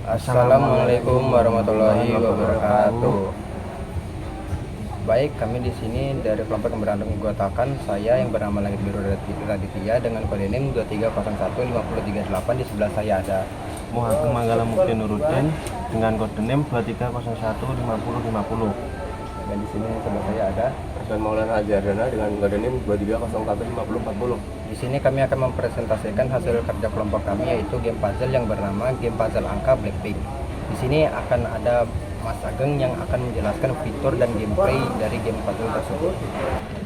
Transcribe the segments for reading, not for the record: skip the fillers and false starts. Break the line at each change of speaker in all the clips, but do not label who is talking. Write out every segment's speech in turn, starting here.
Assalamualaikum warahmatullahi wabarakatuh. Baik, kami di sini dari kelompok yang beranggotakan saya yang bernama Langit Biru Raditya dengan kode NIM 23015038. Di sebelah saya ada
Muhammad Manggala Mukti Nuruddin dengan kode NIM 23015050.
Dan di sini sebelah saya ada
dan Maulana Ajardana dengan kode NIM 23015040.
Di sini kami akan mempresentasikan hasil kerja kelompok kami, yaitu game puzzle yang bernama game puzzle angka Blackpink. Di sini akan ada Mas Ageng yang akan menjelaskan fitur dan gameplay dari game puzzle tersebut.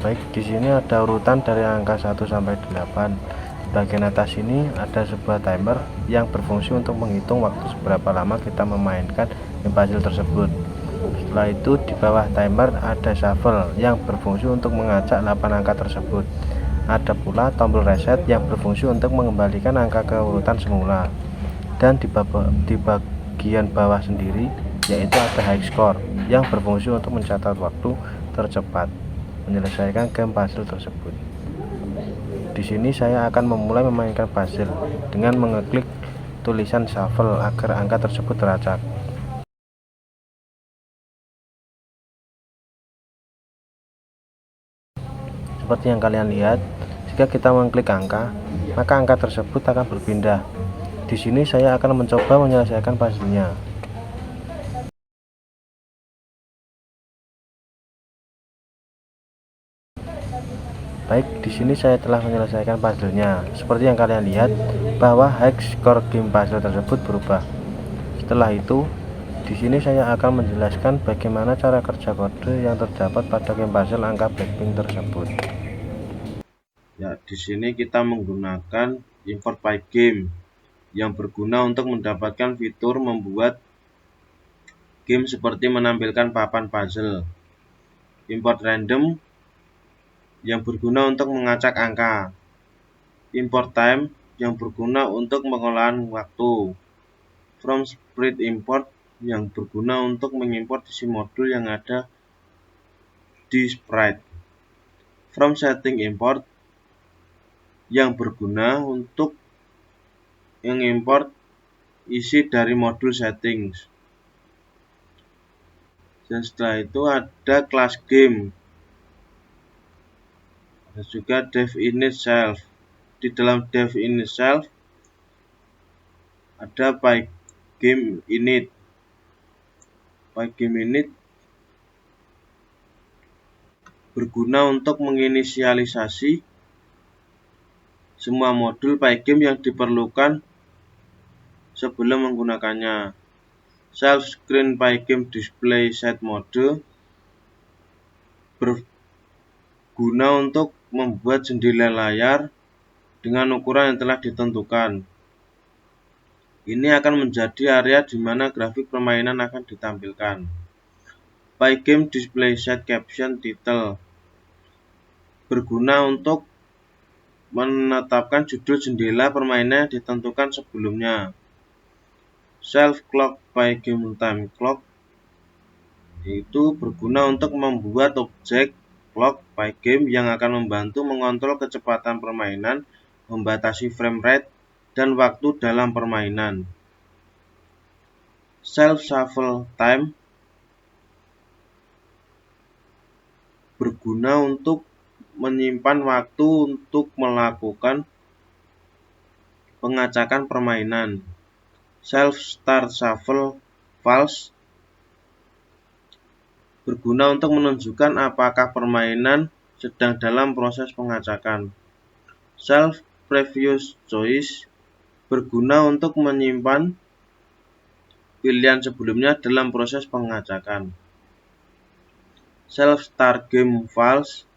Baik, di sini ada urutan dari angka 1 sampai 8. Di bagian atas ini ada sebuah timer yang berfungsi untuk menghitung waktu seberapa lama kita memainkan game puzzle tersebut. Setelah itu di bawah timer ada shuffle yang berfungsi untuk mengacak 8 angka tersebut. Ada pula tombol reset yang berfungsi untuk mengembalikan angka ke urutan semula. Dan di bagian bawah sendiri yaitu ada high score yang berfungsi untuk mencatat waktu tercepat menyelesaikan game puzzle tersebut. Di sini saya akan memulai memainkan puzzle dengan mengeklik tulisan shuffle agar angka tersebut teracak. Seperti yang kalian lihat, jika kita mengklik angka, maka angka tersebut akan berpindah. Di sini saya akan mencoba menyelesaikan puzzle-nya. Baik, di sini saya telah menyelesaikan puzzle-nya. Seperti yang kalian lihat, bahwa high score game puzzle tersebut berubah. Setelah itu, di sini saya akan menjelaskan bagaimana cara kerja kode yang terdapat pada game puzzle angka Blackpink tersebut. Ya, di sini kita menggunakan import Pygame yang berguna untuk mendapatkan fitur membuat game seperti menampilkan papan puzzle. Import random yang berguna untuk mengacak angka. Import time yang berguna untuk pengolahan waktu. From sprite import yang berguna untuk mengimport isi modul yang ada di sprite. From setting import yang berguna untuk mengimport isi dari modul settings. Dan setelah itu ada class game. Ada juga dev init self. Di dalam dev init self ada Pygame init. Pygame init berguna untuk menginisialisasi semua modul Pygame yang diperlukan sebelum menggunakannya. Self screen Pygame display set mode berguna untuk membuat jendela layar dengan ukuran yang telah ditentukan. Ini akan menjadi area di mana grafik permainan akan ditampilkan. Pygame display set caption title berguna untuk menetapkan judul jendela permainan yang ditentukan sebelumnya. Self clock Pygame time clock itu berguna untuk membuat objek clock Pygame yang akan membantu mengontrol kecepatan permainan, membatasi frame rate, dan waktu dalam permainan. Self shuffle time berguna untuk menyimpan waktu untuk melakukan pengacakan permainan. Self start shuffle false berguna untuk menunjukkan apakah permainan sedang dalam proses pengacakan. Self previous choice berguna untuk menyimpan pilihan sebelumnya dalam proses pengacakan. Self start game false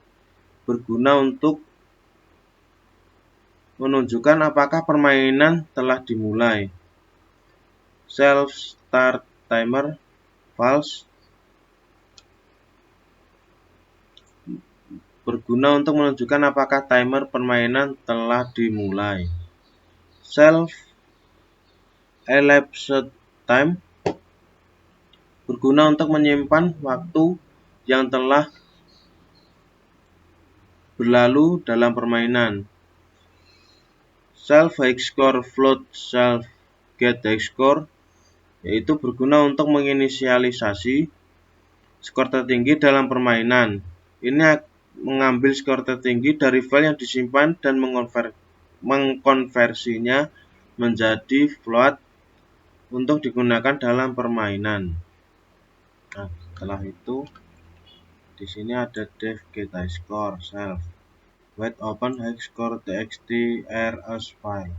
berguna untuk menunjukkan apakah permainan telah dimulai. Self start timer false berguna untuk menunjukkan apakah timer permainan telah dimulai. Self elapsed time berguna untuk menyimpan waktu yang telah berlalu dalam permainan. Self high score float self get high score yaitu berguna untuk menginisialisasi skor tertinggi dalam permainan. Ini mengambil skor tertinggi dari file yang disimpan dan mengkonversinya menjadi float untuk digunakan dalam permainan. Nah, setelah itu di sini ada def get score self wait open hexscore txt r as file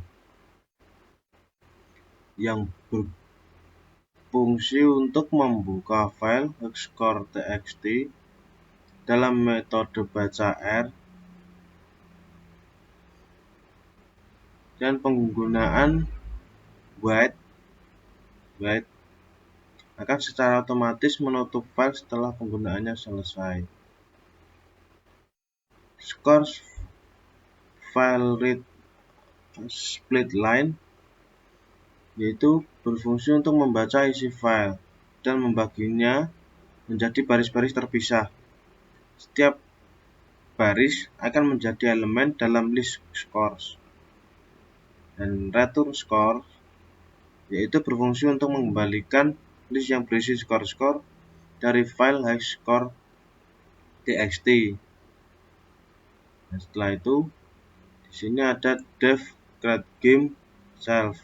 yang berfungsi untuk membuka file hexscore txt dalam metode baca R dan penggunaan wait akan secara otomatis menutup file setelah penggunaannya selesai. Score file read split line yaitu berfungsi untuk membaca isi file dan membaginya menjadi baris-baris terpisah. Setiap baris akan menjadi elemen dalam list scores. Dan return score yaitu berfungsi untuk mengembalikan list yang berisi skor-skor dari file hexscore txt. Nah, setelah itu di sini ada def create game self.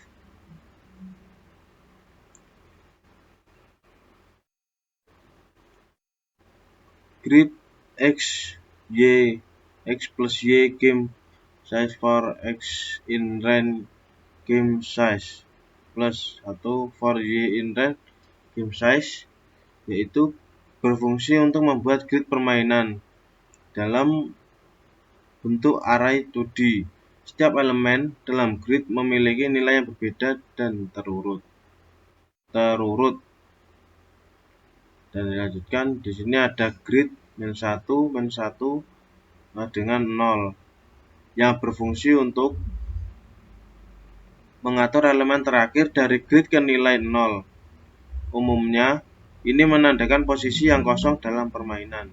Create x plus y game size for x in range game size plus 1 for y in range game size, yaitu berfungsi untuk membuat grid permainan dalam bentuk array 2D. Setiap elemen dalam grid memiliki nilai yang berbeda dan terurut. Dan dilanjutkan di sini ada grid -1 dengan 0 yang berfungsi untuk mengatur elemen terakhir dari grid ke nilai 0. Umumnya ini menandakan posisi yang kosong dalam permainan.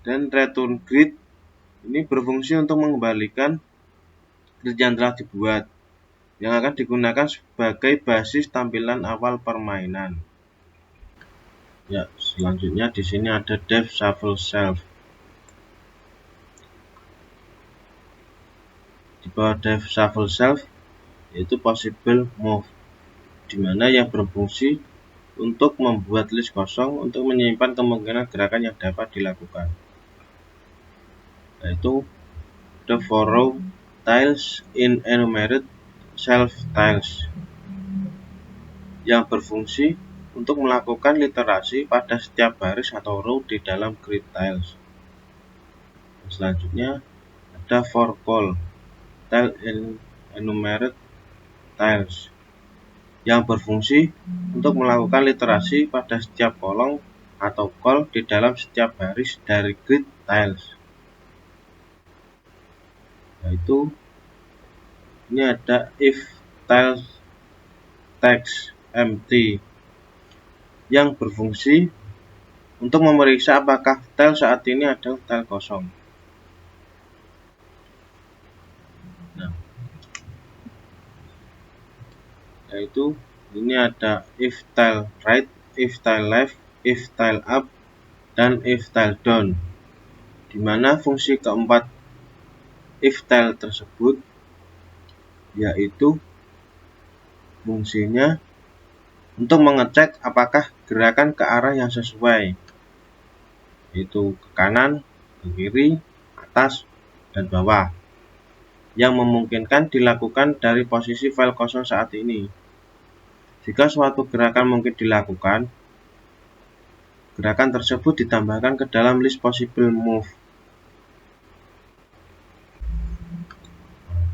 Dan return grid ini berfungsi untuk mengembalikan grid yang telah dibuat yang akan digunakan sebagai basis tampilan awal permainan. Ya, selanjutnya di sini ada def shuffle self. Di bawah def shuffle self yaitu possible move, di mana yang berfungsi untuk membuat list kosong untuk menyimpan kemungkinan gerakan yang dapat dilakukan. Yaitu the for row tiles in enumerated self tiles yang berfungsi untuk melakukan literasi pada setiap baris atau row di dalam grid tiles. Selanjutnya ada for call tile in enumerated tiles yang berfungsi untuk melakukan literasi pada setiap kolom atau call di dalam setiap baris dari grid tiles. Yaitu ini ada if tiles text empty yang berfungsi untuk memeriksa apakah tile saat ini adalah tile kosong. Nah, yaitu ini ada if tile right, if tile left, if tile up, dan if tile down, di mana fungsi keempat if tile tersebut yaitu fungsinya untuk mengecek apakah gerakan ke arah yang sesuai, yaitu ke kanan, ke kiri, atas, dan bawah, yang memungkinkan dilakukan dari posisi file kosong saat ini. Jika suatu gerakan mungkin dilakukan, gerakan tersebut ditambahkan ke dalam list possible move.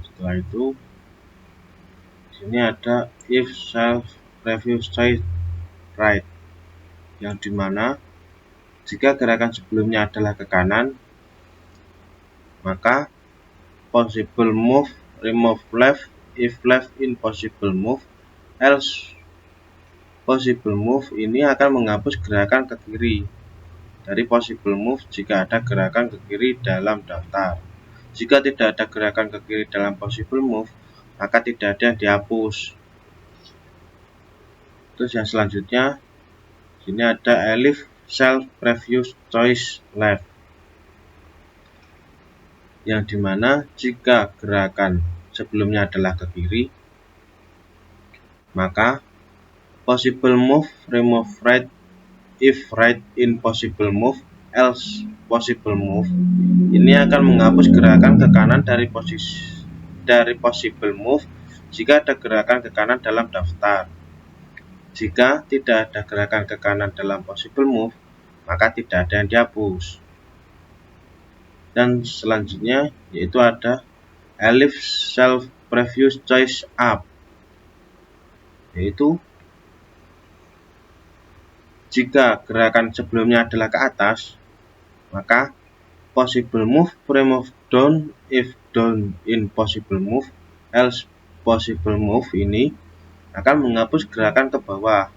Setelah itu, di sini ada if self review side right, yang dimana jika gerakan sebelumnya adalah ke kanan, maka possible move remove left if left in possible move, else possible move ini akan menghapus gerakan ke kiri dari possible move jika ada gerakan ke kiri dalam daftar. Jika tidak ada gerakan ke kiri dalam possible move, maka tidak ada yang dihapus. Terus yang selanjutnya, sini ada Elif Self Previous Choice Left, yang dimana jika gerakan sebelumnya adalah ke kiri, maka possible move remove right if right in possible move else possible move ini akan menghapus gerakan ke kanan dari possible move jika ada gerakan ke kanan dalam daftar. Jika tidak ada gerakan ke kanan dalam possible move, maka tidak ada yang dihapus. Dan selanjutnya yaitu ada Elif Self Previous Choice Up, yaitu jika gerakan sebelumnya adalah ke atas, maka possible move remove down if down in possible move else possible move ini akan menghapus gerakan ke bawah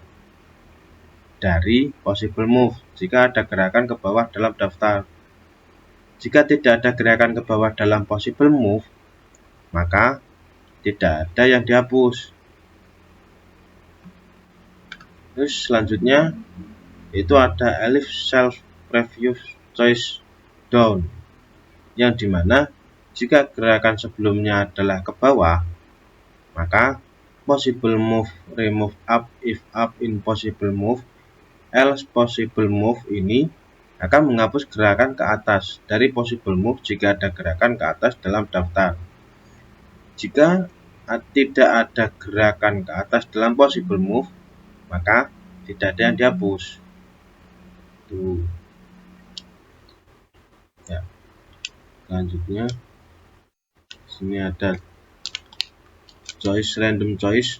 dari possible move jika ada gerakan ke bawah dalam daftar. Jika tidak ada gerakan ke bawah dalam possible move, maka tidak ada yang dihapus. Terus selanjutnya itu ada Elif Self Previous Choice Down, yang dimana jika gerakan sebelumnya adalah ke bawah, maka possible move remove up if up in possible move else possible move ini akan menghapus gerakan ke atas dari possible move jika ada gerakan ke atas dalam daftar. Jika tidak ada gerakan ke atas dalam possible move, maka tidak ada yang dihapus. Tuh. Ya. Selanjutnya sini ada choice random choice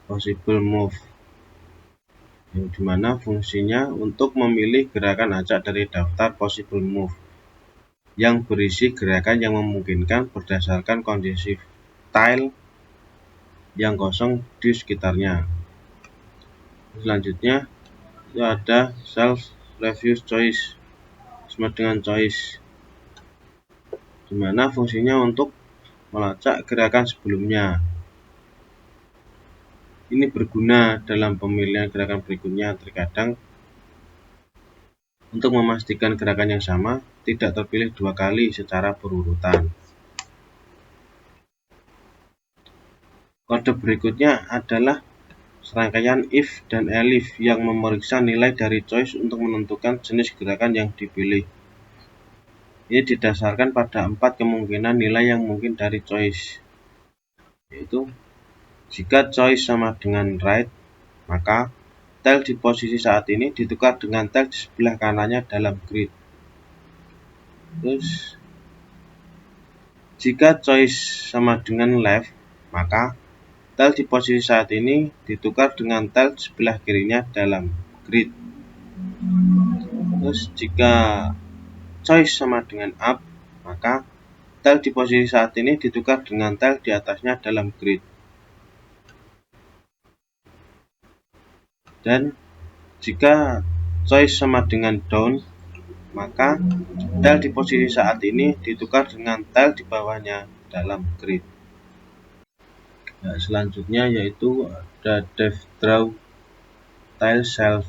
possible move, yang dimana fungsinya untuk memilih gerakan acak dari daftar possible move yang berisi gerakan yang memungkinkan berdasarkan kondisi tile yang kosong di sekitarnya. Selanjutnya itu ada self previous choice sama dengan choice, dimana fungsinya untuk melacak gerakan sebelumnya. Ini berguna dalam pemilihan gerakan berikutnya, terkadang untuk memastikan gerakan yang sama tidak terpilih dua kali secara berurutan. Kode berikutnya adalah serangkaian if dan elif yang memeriksa nilai dari choice untuk menentukan jenis gerakan yang dipilih. Ini didasarkan pada 4 kemungkinan nilai yang mungkin dari choice, yaitu jika choice sama dengan right, maka tile di posisi saat ini ditukar dengan tile di sebelah kanannya dalam grid. Terus jika choice sama dengan left, maka tile di posisi saat ini ditukar dengan tile di sebelah kirinya dalam grid. Terus jika choice sama dengan up, maka tile di posisi saat ini ditukar dengan tile di atasnya dalam grid. Dan jika choice sama dengan down, maka tile di posisi saat ini ditukar dengan tile di bawahnya dalam grid. Nah, selanjutnya yaitu ada depth draw tile self.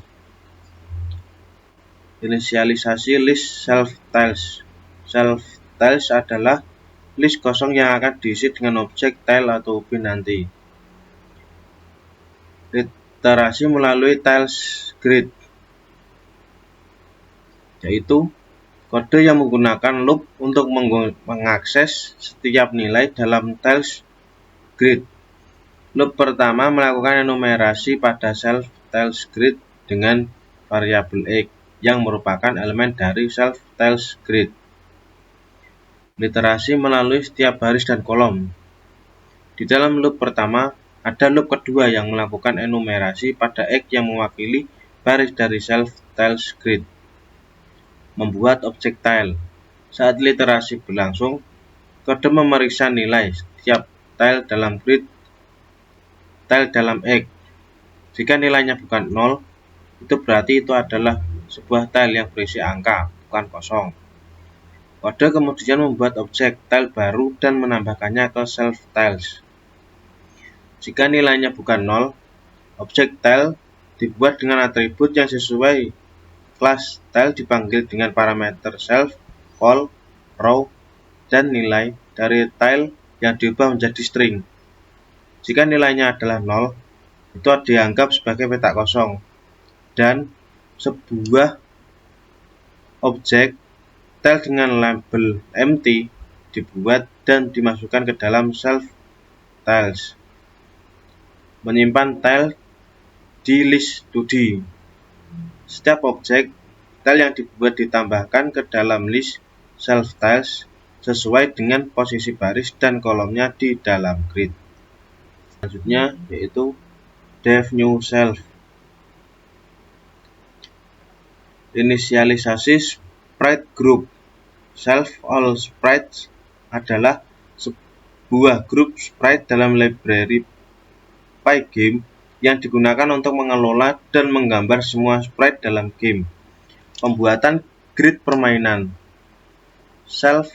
Inisialisasi list self tiles. Self tiles adalah list kosong yang akan diisi dengan objek tile atau pin nanti. Literasi melalui tiles grid, yaitu kode yang menggunakan loop untuk mengakses setiap nilai dalam tiles grid. Loop pertama melakukan enumerasi pada self tiles grid dengan variabel x yang merupakan elemen dari self tiles grid. Literasi melalui setiap baris dan kolom. Di dalam loop pertama, ada loop kedua yang melakukan enumerasi pada x yang mewakili baris dari self tiles grid. Membuat objek tile. Saat literasi berlangsung, kode memeriksa nilai setiap tile dalam grid tile dalam x. Jika nilainya bukan 0, itu berarti itu adalah sebuah tile yang berisi angka, bukan kosong. Kode kemudian membuat objek tile baru dan menambahkannya ke self tiles. Jika nilainya bukan 0, Objek tile dibuat dengan atribut yang sesuai. Kelas tile dipanggil dengan parameter self, call, row, dan nilai dari tile yang diubah menjadi string. Jika nilainya adalah 0, itu dianggap sebagai petak kosong, dan sebuah objek tile dengan label empty dibuat dan dimasukkan ke dalam self tiles. Menyimpan tile di list 2D. Setiap objek tile yang dibuat ditambahkan ke dalam list self tiles sesuai dengan posisi baris dan kolomnya di dalam grid. Selanjutnya yaitu def new self. Inisialisasi sprite group. Self all sprites adalah sebuah grup sprite dalam library Pygame yang digunakan untuk mengelola dan menggambar semua sprite dalam game. Pembuatan grid permainan. Self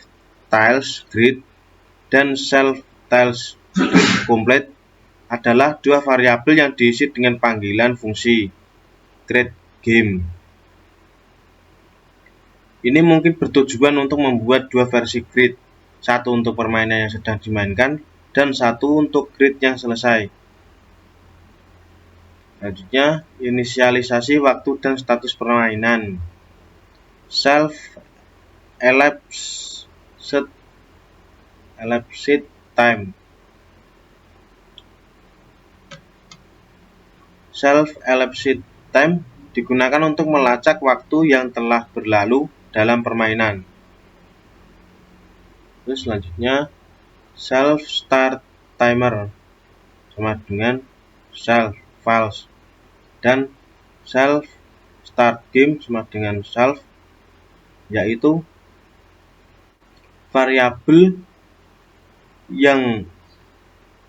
tiles grid dan self tiles grid complete adalah dua variabel yang diisi dengan panggilan fungsi create game. Ini mungkin bertujuan untuk membuat dua versi grid, satu untuk permainan yang sedang dimainkan dan satu untuk grid yang selesai. Selanjutnya, inisialisasi waktu dan status permainan. Self elapsed time. Self elapsed time digunakan untuk melacak waktu yang telah berlalu dalam permainan. Terus selanjutnya, self start timer sama dengan self false, dan self start game sama dengan self, yaitu variabel yang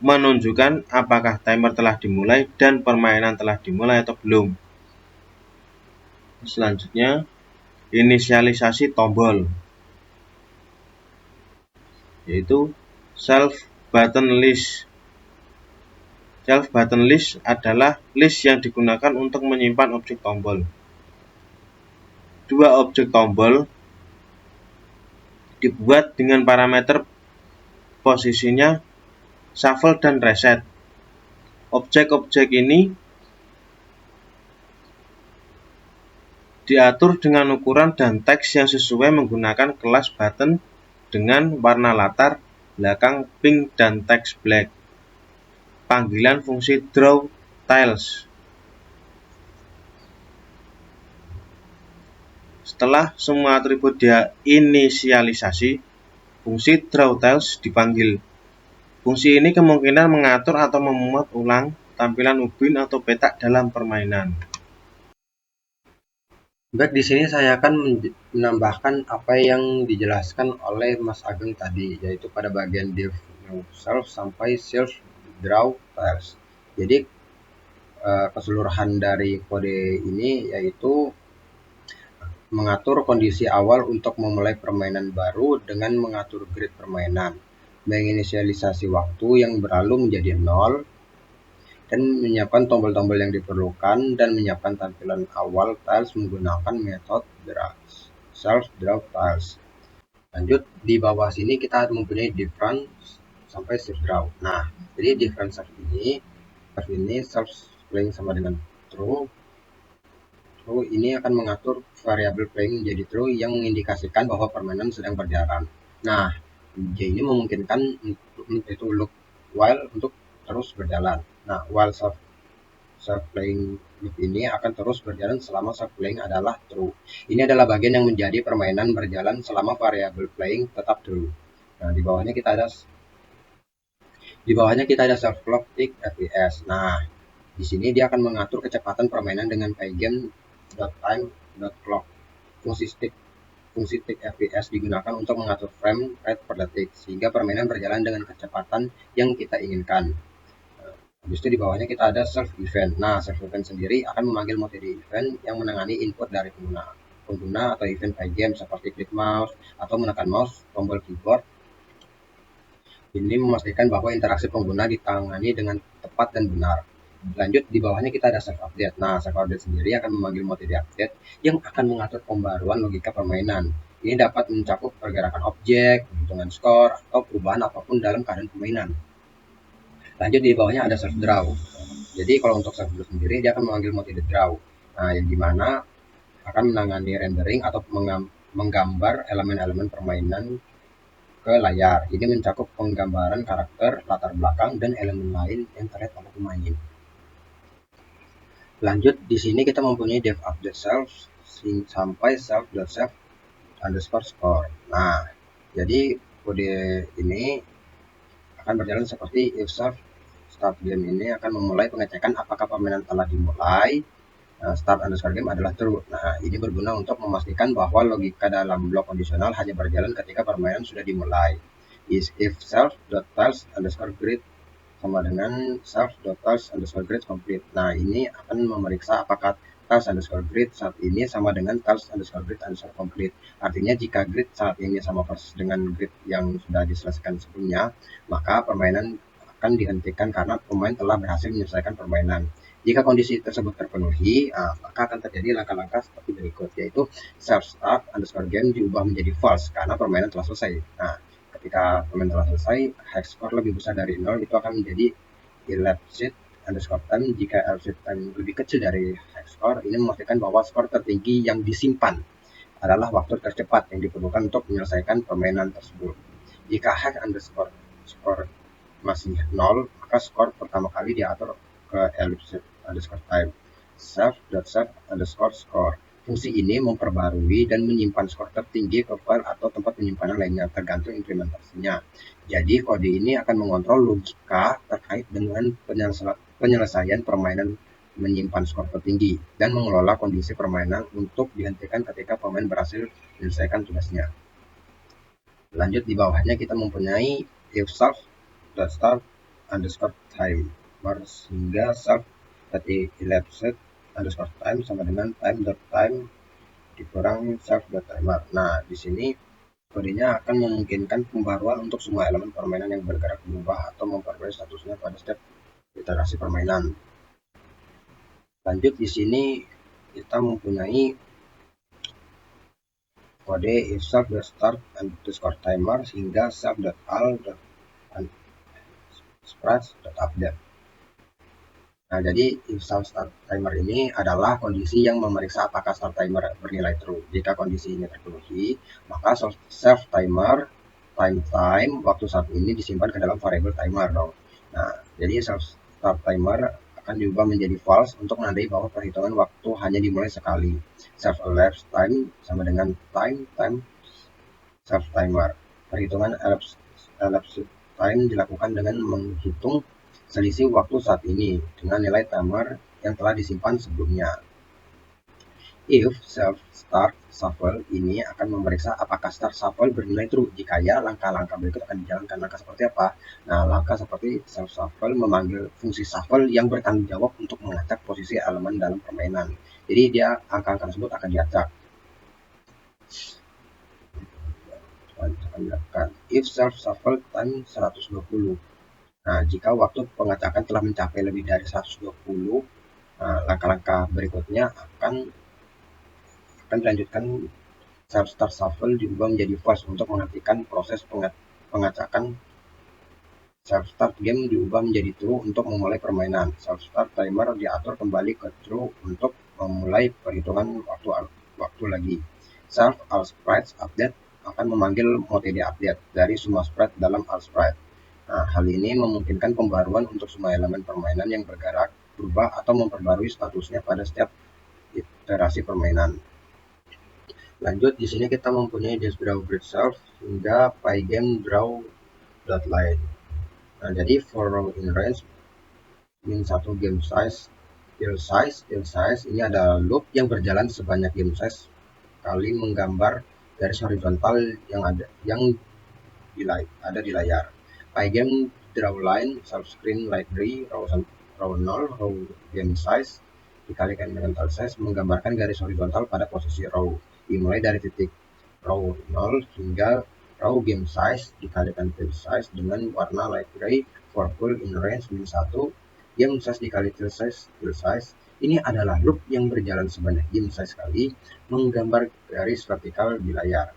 menunjukkan apakah timer telah dimulai dan permainan telah dimulai atau belum. Selanjutnya, inisialisasi tombol, yaitu self button list. Self button list adalah list yang digunakan untuk menyimpan objek tombol. Dua objek tombol dibuat dengan parameter posisinya shuffle dan reset. Objek-objek ini diatur dengan ukuran dan teks yang sesuai menggunakan kelas button dengan warna latar belakang pink dan teks black. Panggilan fungsi draw tiles. Setelah semua atribut diinisialisasi, fungsi draw tiles dipanggil. Fungsi ini kemungkinan mengatur atau memuat ulang tampilan ubin atau petak dalam permainan.
Baik, di sini saya akan menambahkan apa yang dijelaskan oleh Mas Ageng tadi, yaitu pada bagian def new self sampai self draw tiles. Jadi keseluruhan dari kode ini yaitu mengatur kondisi awal untuk memulai permainan baru dengan mengatur grid permainan, menginisialisasi waktu yang berlalu menjadi 0, dan menyiapkan tombol-tombol yang diperlukan, dan menyiapkan tampilan awal tiles menggunakan metode self draw tiles. Lanjut, di bawah sini kita mempunyai different sampai self draw. Nah, jadi different self ini self playing sama dengan true. True ini akan mengatur variabel playing menjadi true yang mengindikasikan bahwa permainan sedang berjalan. Nah, J ini memungkinkan itu loop while untuk terus berjalan. Nah, while self playing loop ini akan terus berjalan selama self playing adalah true. Ini adalah bagian yang menjadi permainan berjalan selama variabel playing tetap true. Nah, di bawahnya kita ada self clock tick fps. Nah, di sini dia akan mengatur kecepatan permainan dengan pygame.time.clock. Fungsi tick fps digunakan untuk mengatur frame rate per detik sehingga permainan berjalan dengan kecepatan yang kita inginkan. Habis itu di bawahnya kita ada self event. Nah, self event sendiri akan memanggil metode event yang menangani input dari pengguna atau event Pygame seperti klik mouse atau menekan mouse tombol keyboard. Ini memastikan bahwa interaksi pengguna ditangani dengan tepat dan benar. Lanjut di bawahnya kita ada self update. Nah, self update sendiri akan memanggil metode update yang akan mengatur pembaruan logika permainan. Ini dapat mencakup pergerakan objek, penghitungan skor, atau perubahan apapun dalam keadaan permainan. Lanjut di bawahnya ada self draw. Jadi kalau untuk self draw sendiri dia akan memanggil metode draw. Nah, yang dimana akan menangani rendering atau menggambar elemen-elemen permainan ke layar. Ini mencakup penggambaran karakter, latar belakang, dan elemen lain yang terlihat oleh pemain. Lanjut di sini kita mempunyai dev update self sampai self underscore score. Nah, jadi kode ini akan berjalan seperti if self start game ini akan memulai pengecekan apakah permainan telah dimulai. Start underscore game adalah true. Nah, ini berguna untuk memastikan bahwa logika dalam blok kondisional hanya berjalan ketika permainan sudah dimulai. If self.tiles underscore grid sama dengan self.tiles underscore grid complete. Nah, ini akan memeriksa apakah tiles underscore grid saat ini sama dengan tiles underscore grid underscore complete. Artinya jika grid saat ini sama persis dengan grid yang sudah diselesaikan sebelumnya, maka permainan akan dihentikan karena pemain telah berhasil menyelesaikan permainan. Jika kondisi tersebut terpenuhi, maka akan terjadi langkah-langkah seperti berikut, yaitu self start underscore game diubah menjadi false karena permainan telah selesai. Nah, ketika permainan telah selesai, hex score lebih besar dari 0 itu akan menjadi elapsed underscore time. Jika elapsed time lebih kecil dari hex score, ini memastikan bahwa skor tertinggi yang disimpan adalah waktu tercepat yang diperlukan untuk menyelesaikan permainan tersebut. Jika hex underscore score masih 0, maka skor pertama kali diatur ke elapsed underscore time. Self underscore score. Fungsi ini memperbarui dan menyimpan skor tertinggi ke file atau tempat penyimpanan lainnya tergantung implementasinya. Jadi kode ini akan mengontrol logika terkait dengan penyelesaian permainan menyimpan skor tertinggi dan mengelola kondisi permainan untuk dihentikan ketika pemain berhasil menyelesaikan tugasnya. Lanjut di bawahnya kita mempunyai if self.start underscore time hingga self elapsed underscore time sama dengan time dikurang self.timer. Nah, di sini kodenya akan memungkinkan pembaruan untuk semua elemen permainan yang bergerak berubah atau memperbarui statusnya pada setiap iterasi permainan. Lanjut di sini kita mempunyai kode if self.start underscore timer hingga self.all.sprites.update. Nah, jadi if start timer ini adalah kondisi yang memeriksa apakah start timer bernilai true. Jika kondisi ini terpenuhi, maka self timer time waktu saat ini disimpan ke dalam variabel timer dong. Nah, jadi self start timer akan diubah menjadi false untuk menandai bahwa perhitungan waktu hanya dimulai sekali. Self elapsed time sama dengan time self timer. Perhitungan elapsed time dilakukan dengan menghitung selisih waktu saat ini dengan nilai timer yang telah disimpan sebelumnya. If self start shuffle ini akan memeriksa apakah start shuffle bernilai true. Jika ya, langkah-langkah berikut akan dijalankan. Langkah seperti apa? Nah, langkah seperti self shuffle memanggil fungsi shuffle yang bertanggung jawab untuk mengacak posisi elemen dalam permainan. Jadi dia angka-angka tersebut akan diacak. If self shuffle time 120. Nah, jika waktu pengacakan telah mencapai lebih dari 120, langkah-langkah berikutnya akan dilanjutkan. Self start shuffle diubah menjadi false untuk menghentikan proses pengacakan. Self start game diubah menjadi true untuk memulai permainan. Self start timer diatur kembali ke true untuk memulai perhitungan waktu lagi. Self all sprites update akan memanggil metode update dari semua sprite dalam all sprite. Nah, hal ini memungkinkan pembaruan untuk semua elemen permainan yang bergerak, berubah, atau memperbarui statusnya pada setiap iterasi permainan. Lanjut, di sini kita mempunyai draw grid self hingga pygame draw.line. Nah, jadi for row in range min 1 game size, fill size ini adalah loop yang berjalan sebanyak game size kali menggambar garis horizontal yang ada di layar. Pygame draw line self screen library row 0 row game size dikalikan dengan tile size menggambarkan garis horizontal pada posisi row dimulai dari titik row 0 hingga row game size dikalikan fill size dengan warna light gray for full in range min 1 game size dikali till size. Ini adalah loop yang berjalan sebanyak game size kali menggambar garis vertikal di layar.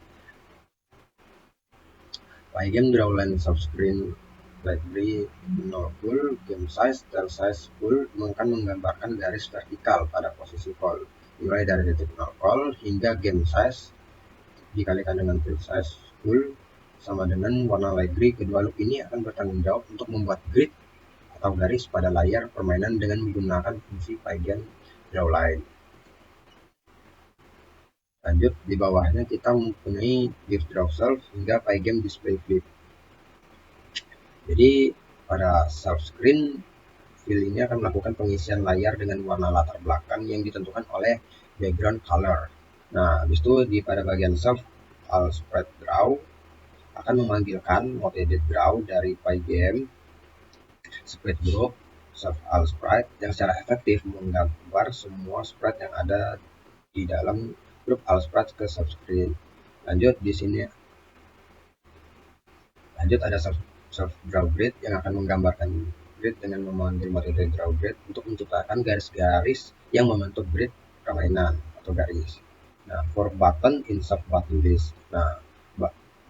Pygame draw line subscreen library 0 full game size till size full akan menggambarkan garis vertikal pada posisi call mulai dari titik 0 call hingga game size dikalikan dengan till size full sama dengan warna library. Kedua loop ini akan bertanggung jawab untuk membuat grid atau garis pada layar permainan dengan menggunakan fungsi Pygame draw line. Lanjut, di bawahnya kita mempunyai div draw self hingga Pygame display flip. Jadi pada self screen fill ini akan melakukan pengisian layar dengan warna latar belakang yang ditentukan oleh background color. Nah, habis itu pada bagian self all sprite draw akan memanggilkan mode edit draw dari Pygame sprite group self all sprite yang secara efektif menggambar semua sprite yang ada di dalam grup all sprite ke subscreen. Lanjut ada self draw grid yang akan menggambarkan grid dengan memanggil metode draw grid untuk menciptakan garis-garis yang membentuk grid permainan atau garis. Nah, for button in sub button list. Nah,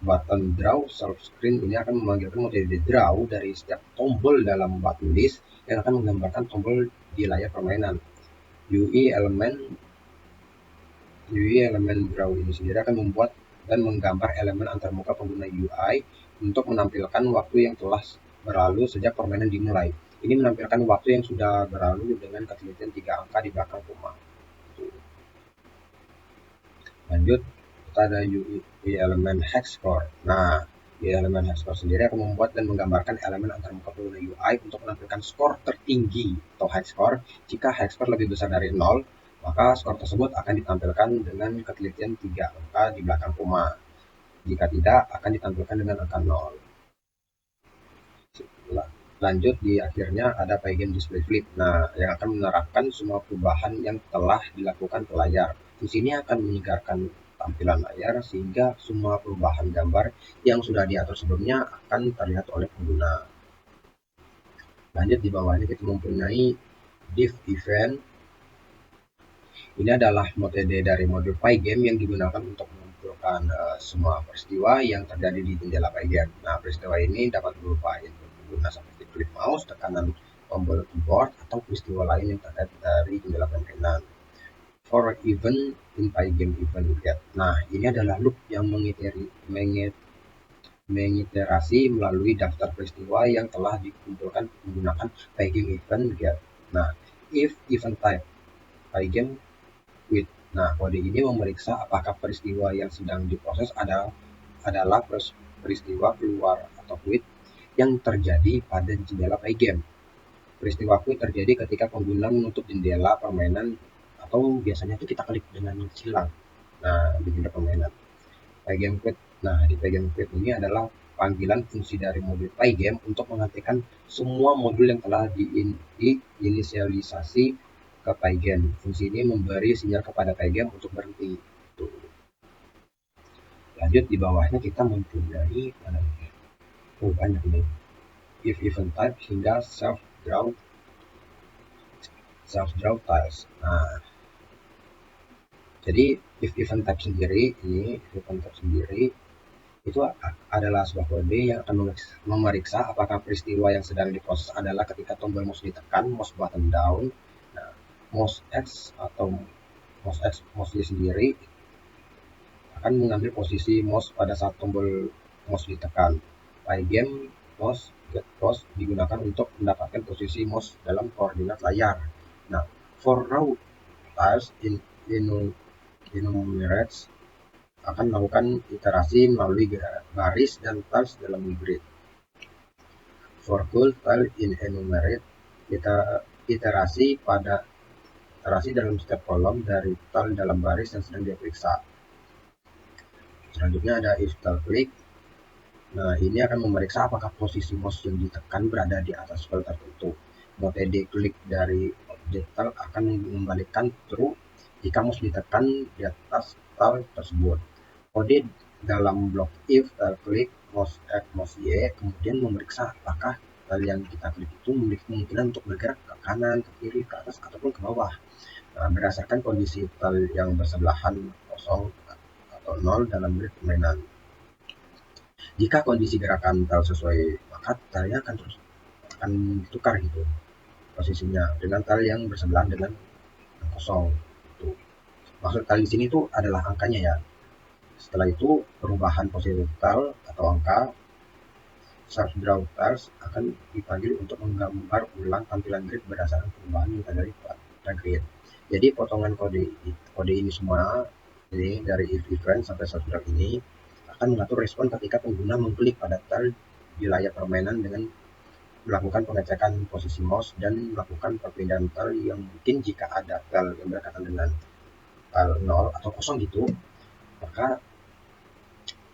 button draw self screen ini akan memanggilkan metode draw dari setiap tombol dalam button list yang akan menggambarkan tombol di layar permainan. UI elemen draw ini sendiri akan membuat dan menggambar elemen antarmuka pengguna UI untuk menampilkan waktu yang telah berlalu sejak permainan dimulai. Ini menampilkan waktu yang sudah berlalu dengan ketelitian 3 angka di belakang koma. Lanjut, kita ada UI elemen hex score. Nah, UI elemen hex score sendiri akan membuat dan menggambarkan elemen antarmuka pengguna UI untuk menampilkan skor tertinggi atau hex score. Jika hex score lebih besar dari 0, maka skor tersebut akan ditampilkan dengan ketelitian 3 angka di belakang koma. Jika tidak, akan ditampilkan dengan angka 0. Lanjut, di akhirnya ada Pygame display flip. Nah, yang akan menerapkan semua perubahan yang telah dilakukan ke layar. Fungsi ini akan menyegarkan tampilan layar sehingga semua perubahan gambar yang sudah diatur sebelumnya akan terlihat oleh pengguna. Lanjut, di bawahnya kita mempunyai div event. Ini adalah metode dari modul Pygame yang digunakan untuk mengumpulkan semua peristiwa yang terjadi di jendela Pygame. Nah, peristiwa ini dapat berupa input pengguna seperti klik mouse, tekanan tombol keyboard, atau peristiwa lain yang terkait dari jendela permainan. For event in Pygame event get. Nah, ini adalah loop yang mengiterasi melalui daftar peristiwa yang telah dikumpulkan menggunakan Pygame event get. Nah, if event type Pygame quit. Nah, kode ini memeriksa apakah peristiwa yang sedang diproses adalah peristiwa keluar atau quit yang terjadi pada jendela Pygame. Peristiwa quit terjadi ketika pengguna menutup jendela permainan atau biasanya itu kita klik dengan silang. Nah, di jendela permainan. Pygame quit. Nah, di Pygame quit ini adalah panggilan fungsi dari modul Pygame untuk menghentikan semua modul yang telah diinisialisasi ke Pygame. Fungsi ini memberi sinyal kepada Pygame untuk berhenti. Lanjut, di bawahnya kita mempunyai banyak nih. If event type hingga self draw tiles. Nah, jadi if event type sendiri itu adalah sebuah kode yang akan memeriksa apakah peristiwa yang sedang diproses adalah ketika tombol mouse ditekan, mouse button down. Nah, mouse X atau mouse Y sendiri akan mengambil posisi mouse pada saat tombol mouse ditekan. Pygame mouse get pose digunakan untuk mendapatkan posisi mouse dalam koordinat layar. Nah, for raw tiles enumerates akan melakukan iterasi melalui garis dan tiles dalam grid. For full tile in enumerate, iterasi dalam setiap kolom dari tile dalam baris yang sedang diperiksa. Selanjutnya ada if tile click. Nah, ini akan memeriksa apakah posisi mouse yang ditekan berada di atas file tertentu. Metode klik dari objek tile akan mengembalikan true jika mouse ditekan di atas tile tersebut. Kode dalam blok if tile click mouse X mouse Y kemudian memeriksa apakah
tile yang kita klik itu memiliki kemungkinan untuk bergerak ke kanan, ke kiri, ke atas, ataupun ke bawah. Nah, berdasarkan kondisi tile yang bersebelahan kosong atau 0 dalam grid permainan. Jika kondisi gerakan tile sesuai, maka tile-nya akan ditukar gitu posisinya dengan tile yang bersebelahan dengan yang kosong. Tuh. Maksud tile di sini tuh adalah angkanya ya. Setelah itu perubahan posisi tile atau angka Surf Draw Tiles akan dipanggil untuk menggambar ulang tampilan grid berdasarkan perubahan yang terjadi pada grid. Jadi potongan kode ini semua ini dari if event sampai Surf Draw ini akan mengatur respon ketika pengguna mengklik pada tile di layar permainan dengan melakukan pengecekan posisi mouse dan melakukan perpindahan tile yang mungkin jika ada tile yang berdekatan dengan tile 0 atau kosong gitu, maka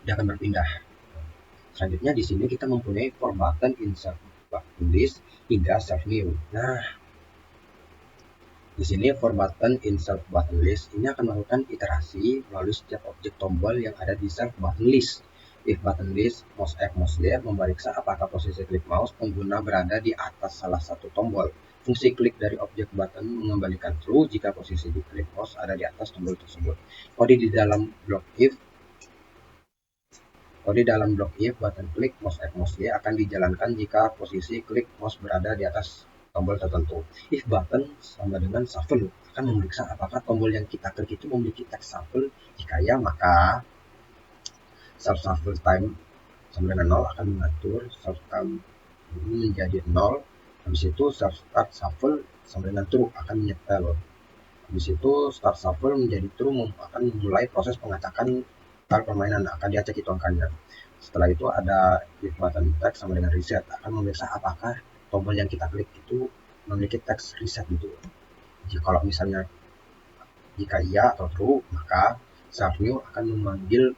dia akan berpindah. Selanjutnya di sini kita mempunyai for button insert button list hingga save new. Nah, di sini for button insert button list ini akan melakukan iterasi melalui setiap objek tombol yang ada di save button list. If button list mouse F mouse D memeriksa apakah posisi klik mouse pengguna berada di atas salah satu tombol. Fungsi klik dari objek button mengembalikan true jika posisi di klik mouse ada di atas tombol tersebut. Kode di dalam blok if button klik mouse F mouse D akan dijalankan jika posisi klik mouse berada di atas tombol tertentu. If button sama dengan shuffle akan memeriksa apakah tombol yang kita klik itu memiliki teks shuffle. Jika ya, maka shuffle time sama dengan 0 akan mengatur shuffle time ini menjadi 0. Habis itu start shuffle sama dengan true akan menyetel. Habis itu start shuffle menjadi true akan memulai proses pengacakan tile permainan, akan diacak itu angkanya. Setelah itu ada if button text sama dengan reset akan memeriksa apakah tombol yang kita klik itu memiliki teks reset gitu. Kalau misalnya jika iya atau true, maka save new akan memanggil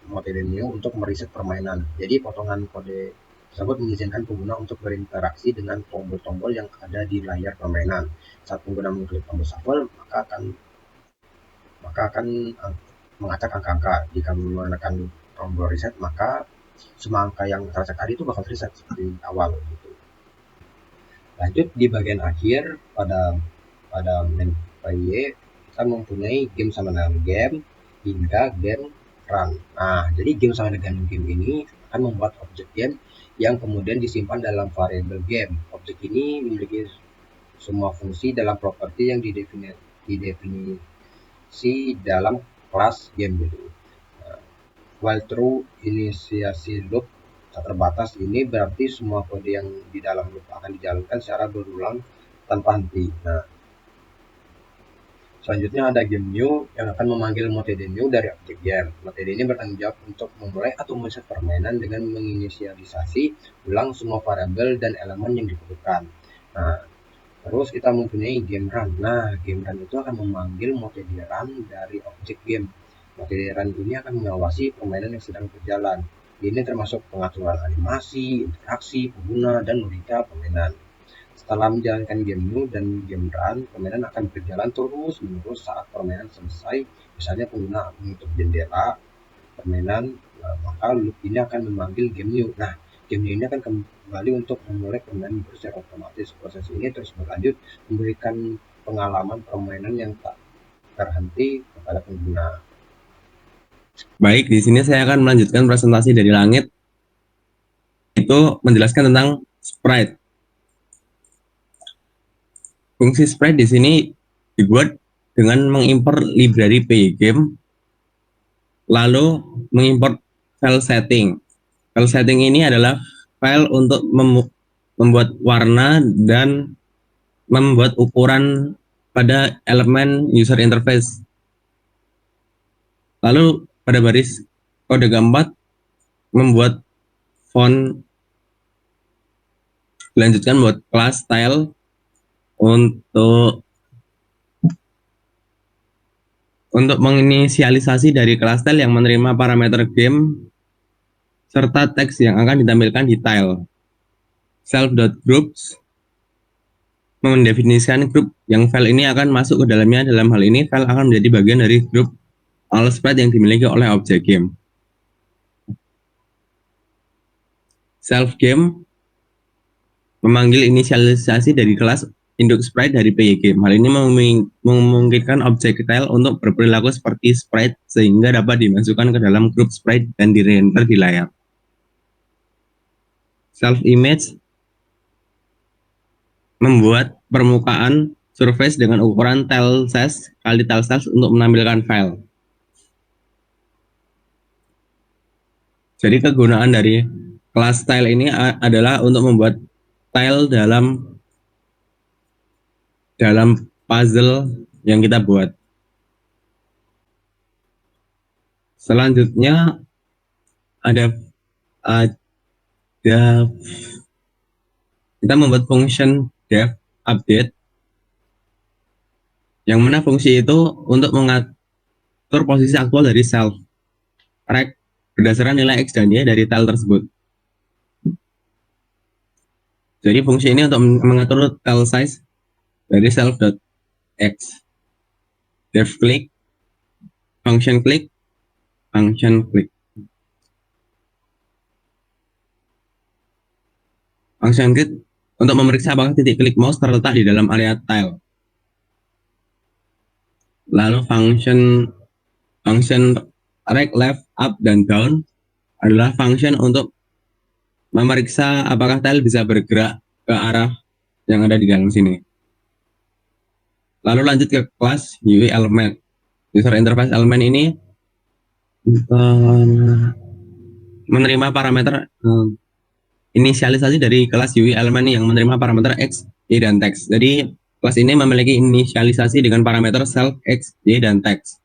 mode new untuk mereset permainan. Jadi potongan kode tersebut mengizinkan pengguna untuk berinteraksi dengan tombol-tombol yang ada di layar permainan. Saat pengguna mengklik tombol shuffle, maka akan mengacak angka-angka. Jika menggunakan tombol reset, maka semua angka yang teracak tadi itu bakal reset seperti awal gitu. Lanjut di bagian akhir pada main play kita mempunyai game sama dengan game hingga game run. Nah, jadi game sama dengan game ini akan membuat objek game yang kemudian disimpan dalam variabel game. Objek ini memiliki semua fungsi dalam properti yang didefinisi dalam kelas game gitu. While true inisiasi loop tak terbatas ini berarti semua kode yang di dalam loop akan dijalankan secara berulang tanpa henti. Nah, selanjutnya ada game new yang akan memanggil mode new dari objek game. Mode ini bertanggung jawab untuk memulai atau mereset permainan dengan menginisialisasi ulang semua variabel dan elemen yang diperlukan. Nah, terus kita mempunyai game run. Nah, game run itu akan memanggil mode run dari objek game. Mode run ini akan mengawasi permainan yang sedang berjalan. Ini termasuk pengaturan animasi, interaksi pengguna, dan logika permainan. Setelah menjalankan game new dan game run, permainan akan berjalan terus-menerus saat permainan selesai. Misalnya pengguna menutup jendela permainan, maka loop ini akan memanggil game new. Nah, game new ini akan kembali untuk memulai permainan secara otomatis. Proses ini terus berlanjut, memberikan pengalaman permainan yang tak terhenti kepada pengguna.
Baik, di sini saya akan melanjutkan presentasi dari langit, itu menjelaskan tentang sprite. Fungsi sprite di sini dibuat dengan mengimport library Pygame, lalu mengimport file setting. File setting ini adalah file untuk membuat warna dan membuat ukuran pada elemen user interface. Lalu pada baris kode keempat membuat font, dilanjutkan buat class style untuk menginisialisasi dari kelas style yang menerima parameter game serta teks yang akan ditampilkan di tile. Self.groups mendefinisikan grup yang file ini akan masuk ke dalamnya. Dalam hal ini file akan menjadi bagian dari grup all sprite yang dimiliki oleh objek game. Self game memanggil inisialisasi dari kelas induk sprite dari PyGame. Hal ini memungkinkan objek tile untuk berperilaku seperti sprite sehingga dapat dimasukkan ke dalam grup sprite dan dirender di layar. Self image membuat permukaan surface dengan ukuran tile size kali tile size untuk menampilkan file. Jadi kegunaan dari kelas tile ini adalah untuk membuat tile dalam puzzle yang kita buat. Selanjutnya ada kita membuat function def update, yang mana fungsi itu untuk mengatur posisi aktual dari self rect berdasarkan nilai x dan y dari tile tersebut. Jadi fungsi ini untuk mengatur tile size dari self.x. Def click, function click, function click. Function click untuk memeriksa apakah titik klik mouse terletak di dalam area tile. Lalu function right, left, up, dan down adalah function untuk memeriksa apakah tile bisa bergerak ke arah yang ada di dalam sini. Lalu lanjut ke kelas UI element. User interface element ini menerima parameter inisialisasi dari kelas UI element yang menerima parameter X, Y, dan text. Jadi kelas ini memiliki inisialisasi dengan parameter self, X, Y, dan text.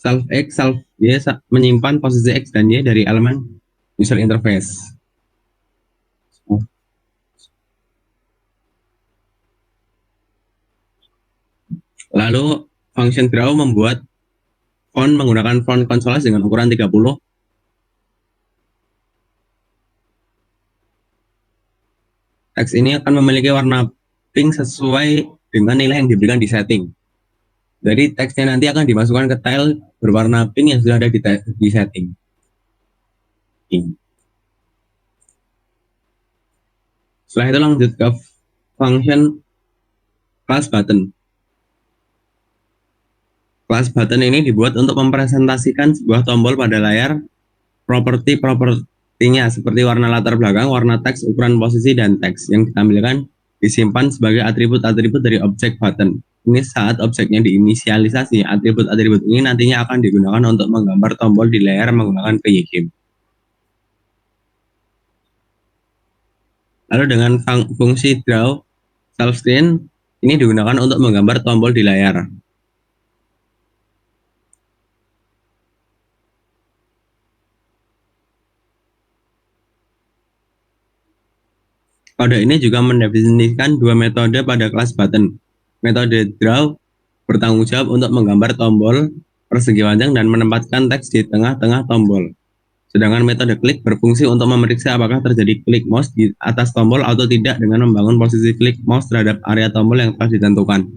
Self X, self Y menyimpan posisi X dan Y dari elemen user interface. Lalu function draw membuat font menggunakan font console dengan ukuran 30. Teks ini akan memiliki warna pink sesuai dengan nilai yang diberikan di setting. Jadi teksnya nanti akan dimasukkan ke tile berwarna pink yang sudah ada di setting. Setelah itu lanjut ke function class button. Class button ini dibuat untuk mempresentasikan sebuah tombol pada layar properti-propertinya seperti warna latar belakang, warna teks, ukuran posisi, dan teks yang ditampilkan disimpan sebagai atribut-atribut dari objek button. Ini saat objeknya diinisialisasi, atribut-atribut ini nantinya akan digunakan untuk menggambar tombol di layar menggunakan PyGame. Lalu dengan fungsi draw self screen ini digunakan untuk menggambar tombol di layar. Kode ini juga mendefinisikan dua metode pada kelas button. Metode draw bertanggung jawab untuk menggambar tombol persegi panjang dan menempatkan teks di tengah-tengah tombol. Sedangkan metode klik berfungsi untuk memeriksa apakah terjadi klik mouse di atas tombol atau tidak dengan membangun posisi klik mouse terhadap area tombol yang telah ditentukan.